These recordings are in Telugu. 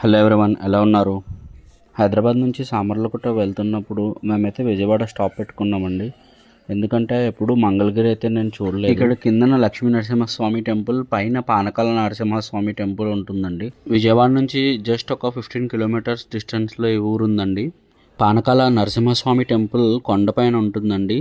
హలో ఎవరీవన్, ఎలా ఉన్నారు? హైదరాబాద్ నుంచి సామర్లకోట వెళ్తున్నప్పుడు మేమైతే విజయవాడ స్టాప్ పెట్టుకున్నామండి. ఎందుకంటే ఎప్పుడు మంగళగిరి అయితే నేను చూడలేదు. ఇక్కడ కిందన లక్ష్మీ నరసింహస్వామి టెంపుల్, పైన పానకాల నరసింహస్వామి టెంపుల్ ఉంటుందండి. విజయవాడ నుంచి జస్ట్ ఒక 15 కిలోమీటర్స్ డిస్టెన్స్లో ఈ ఊరు ఉందండి. పానకాల నరసింహస్వామి టెంపుల్ కొండపైన ఉంటుందండి.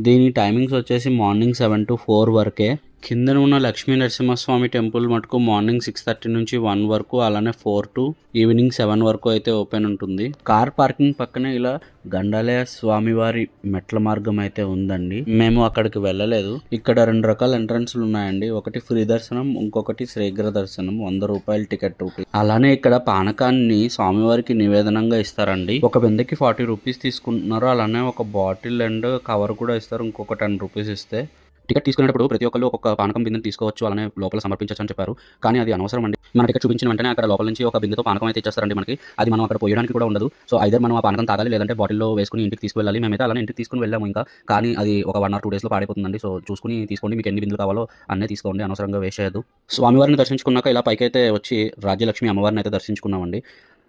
దీని టైమింగ్స్ వచ్చేసి మార్నింగ్ 7 to 4 వరకే. కిందన ఉన్న లక్ష్మీ నరసింహస్వామి టెంపుల్ మటుకు మార్నింగ్ 6:30 నుంచి 1 వరకు, అలానే 4 to ఈవినింగ్ 7 వరకు అయితే ఓపెన్ ఉంటుంది. కార్ పార్కింగ్ పక్కనే ఇలా గండాలయ స్వామివారి మెట్ల మార్గం అయితే ఉందండి. మేము అక్కడికి వెళ్ళలేదు. ఇక్కడ 2 రకాల ఎంట్రన్స్లు ఉన్నాయండి. ఒకటి ఫ్రీ దర్శనం, ఇంకొకటి శీఘ్ర దర్శనం. 100 రూపాయలు టికెట్ రూపీ. అలానే ఇక్కడ పానకాన్ని స్వామివారికి నివేదనంగా ఇస్తారండి. ఒక బిందెకి 40 రూపీస్ తీసుకుంటున్నారు. అలానే ఒక బాటిల్ అండ్ కవర్ కూడా ఇస్తారు, ఇంకొక 10 రూపీస్ ఇస్తే. టికెట్ తీసుకునేటప్పుడు ప్రతి ఒక్కరు ఒక్కొక్క పానకం బిందెని తీసుకోవచ్చు, అలానే లోపల సమర్పించవచ్చు అని చెప్పారు. కానీ అది అనవసరం అండి. మన టికెట్ చూపించిన వెంటనే అక్కడ లోపల నుంచి ఒక బిందెతో పానకం అయితే ఇచ్చేస్తారండి మనకి. అది మనం అక్కడ పోయడానికి కూడా ఉండదు. సో ఐదర్ మనం ఆ పానకం తాగాలి, లేదంటే బాటిల్లో వేసుకుని ఇంటికి తీసుకువెళ్ళాలి. మేమైతే అలానే ఇంటికి తీసుకుని వెళ్ళాము. ఇంకా కానీ అది ఒక 1 or 2 డేస్లో పాడైపోతుందండి. సో చూసుకుని తీసుకోండి, మీకు ఎన్ని బిందులు కావాలో అన్నీ తీసుకోండి, అనవసరంగా వేస్ట్ చేయదు. స్వామివారిని దర్శించుకున్నాక ఇలా పైకైతే వచ్చి రాజ్యలక్ష్మి అమ్మవారిని అయితే దర్శించుకున్నామండి.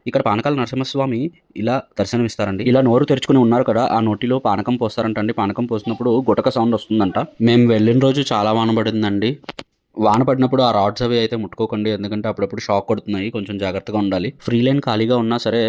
ఇక్కడ పానకాల నరసింహస్వామి ఇలా దర్శనమిస్తారండి. ఇలా నోరు తెరుచుకుని ఉన్నారు కదా, ఆ నోటిలో పానకం పోస్తారంటండి. పానకం పోసినప్పుడు గుటక సౌండ్ వస్తుందంట. మేము వెళ్ళిన రోజు చాలా వాన పడిందండి. వాన పడినప్పుడు ఆ రాడ్స్ అవి అయితే ముట్టుకోకండి, ఎందుకంటే అప్పుడప్పుడు షాక్ కొడుతున్నాయి, కొంచెం జాగ్రత్తగా ఉండాలి. ఫ్రీ లైన్ ఖాళీగా ఉన్నా సరే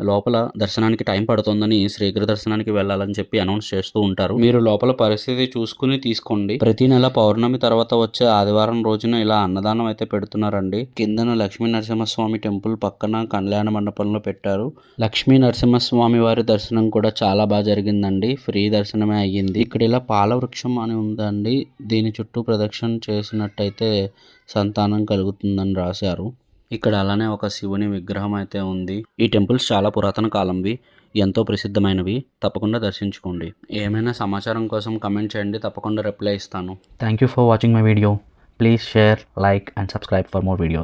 లోపల దర్శనానికి టైం పడుతుందని, శీఘ్ర దర్శనానికి వెళ్ళాలని చెప్పి అనౌన్స్ చేస్తూ ఉంటారు. మీరు లోపల పరిస్థితి చూసుకుని తీసుకోండి. ప్రతి నెల పౌర్ణమి తర్వాత వచ్చే ఆదివారం రోజున ఇలా అన్నదానం అయితే పెడుతున్నారండి. కిందన లక్ష్మీ నరసింహస్వామి టెంపుల్ పక్కన కళ్యాణ మండపంలో పెట్టారు. లక్ష్మీ నరసింహస్వామి వారి దర్శనం కూడా చాలా బాగా జరిగిందండి. ఫ్రీ దర్శనమే అయ్యింది. ఇక్కడ ఇలా పాల వృక్షం అని ఉందండి. దీని చుట్టూ ప్రదక్షిణ చేసినట్టయితే సంతానం కలుగుతుందని రాశారు. ఇక్కడ అలానే ఒక శివుని విగ్రహం అయితే ఉంది. ఈ టెంపుల్స్ చాలా పురాతన కాలంవి, ఎంతో ప్రసిద్ధమైనవి. తప్పకుండా దర్శించుకోండి. ఏమైనా సమాచారం కోసం కమెంట్ చేయండి, తప్పకుండా రిప్లై ఇస్తాను. Thank you for watching my video. Please share, like and subscribe for more videos.